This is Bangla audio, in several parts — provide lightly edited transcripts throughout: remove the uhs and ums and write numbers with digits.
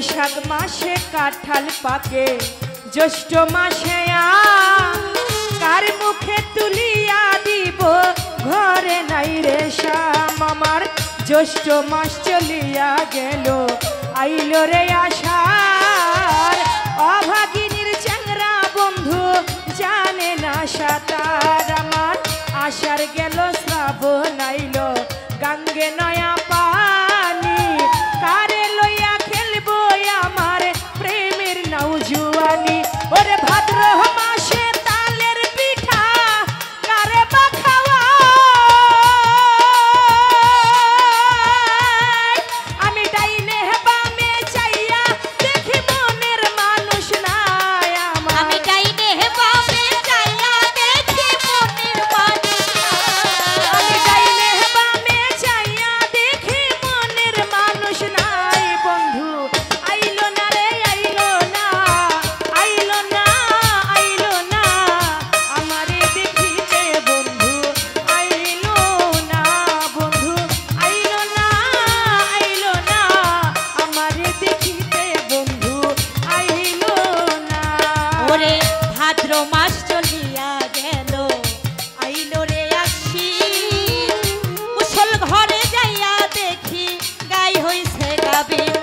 বৈশাখ মাসে কাঁঠাল পাকে, জ্যৈষ্ঠ মাসে কার মুখে তুলিয়া দিব, ঘরে নাই রে শ্যাম আমার। জ্যৈষ্ঠ মাস চলিয়া গেল, আইল রে আষাঢ়। অভাগিনীর চ্যাংরা বন্ধু জানে না সাঁতার আমার। আষাঢ় গেল শ্রাবণ আইল, গঙ্গে নয়া পানি, কারে লইয়া খেলবো আমার প্রেমের নৌজুয়ানি। ওরে ভাদ্র মাসে তালের পিঠা কারে বা খাওয়ায়, আমি ডাইনে বামে চাইয়া দেখি মনের মানুষ নাই আমার। আমি ডাইনে বামে চাইয়া দেখি মনের মানুষ নাই। আমি ডাইনে বামে চাইয়া দেখি মনের মানুষ নাই। বন্ধু আইলো না রে আইলো না, আইলো না, আইলো না আমারে দেখিতে। বন্ধু আইলো না, বন্ধু আইলো না, আইলো না আমারে দেখিতে। বন্ধু আইলো না। ওরে ভাদ্র মাস চলিয়া গেল, আইলো রে আশ্বিন। মুসল ঘরে যাইয়া দেখি গাই হইছে গাবিন।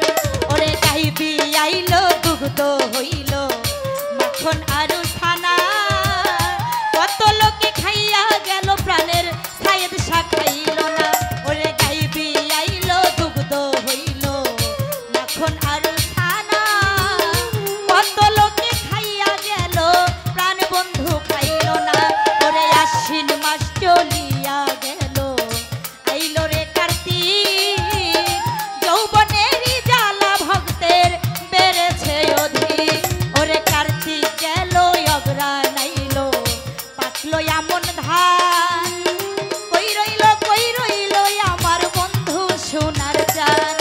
ওরে গাইবি আইলো দুগ্ধ হইল, মাখন আরো ছানা। কত লোকে খাইয়া গেল, প্রাণের সায়েদ শাহ খাইল না। ওরে গাইবি আইলো দুগ্ধ হইল, মাখন আরো ছানা। কত লোকে খাইয়া গেল, প্রাণ বন্ধু খাইল না। ওরে আশ্বিন মাস চলিয়া গেল, আইলো রে কার্তিক। যৌবনেরই জ্বালা ভক্তের বেড়েছে অধিক। ওরে কার্তিক গেল অগ্রাণ আইলো, পাকলো এমন ধান। কই রইল আমার বন্ধু সোনার চান।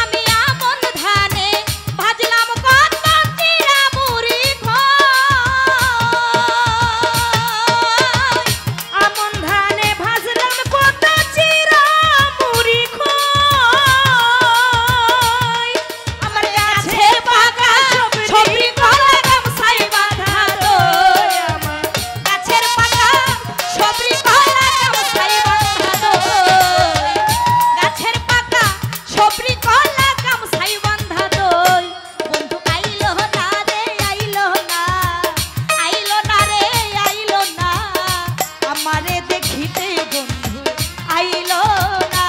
আমি আমন ধানে ভাজলাম কত চিরা মুড়ি খয়। আমন ধানে ভাজলাম কত চিরা মুড়ি খয়। আমার গাছে পাকা সবরি কলা গামছাই বাঁধা দই। আমার গাছের পাকা সবরি কলা গামছাই বাঁধা দই। গাছের পাকা সবরি কলা গামছাই বাঁধা দই। বন্ধু আইলো না রে আইলো না, আইলো না রে আইলো না আমারে দেখিতে। বন্ধু আইলো না,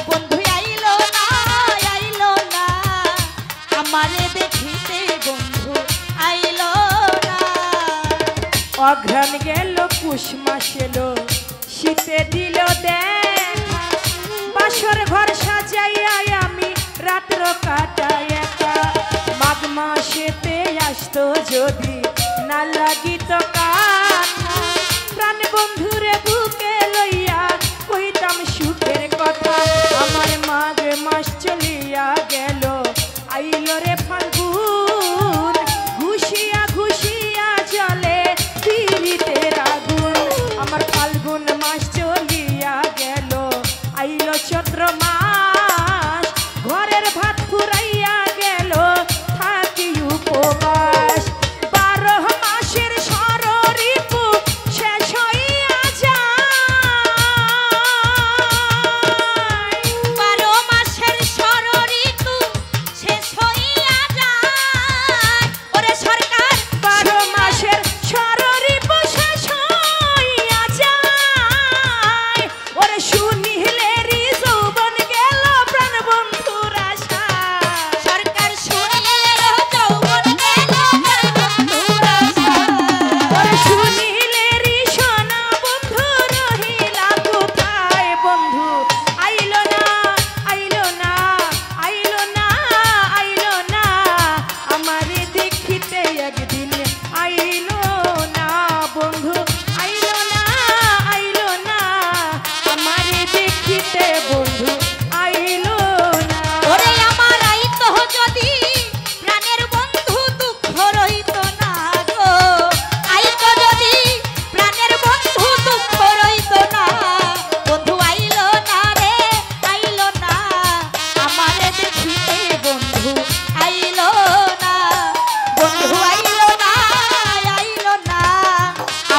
বন্ধু আইলো না, আইলো না আমারে দেখিতে। বন্ধু আইলো না। অঘ্রাণ গেল পুষ মাস এলো, শীতে দিল দেখা। বাসর ঘর সাজাইয়া আমি রাত্র কাটাই একা। মাঘ মাসেতে আসতো যদি না লাগিত কাথা, প্রাণ বন্ধুরে বুকে লইয়া কইতাম সুখের কথা। আমার মাঘ মাস চলিয়া গেল, আইলো রে ফাল্গুন। ঘুষিয়া ঘুষিয়া জলে পীড়িতের আগুন। আমার ফাল্গুন মাস চলিয়া গেল, আইলো চৈত্র মাস। ঘরের ভাত ফুরাইয়া গেল, থাকি উপবাস। 12 মাসের সর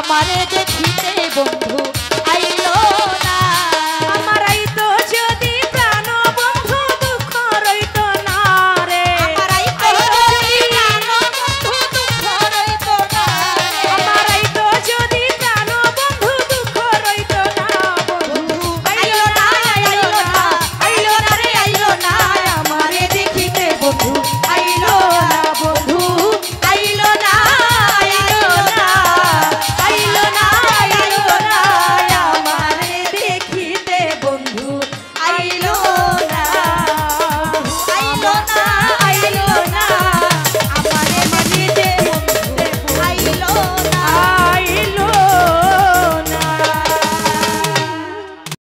তোমারে দেখিতে বন্ধু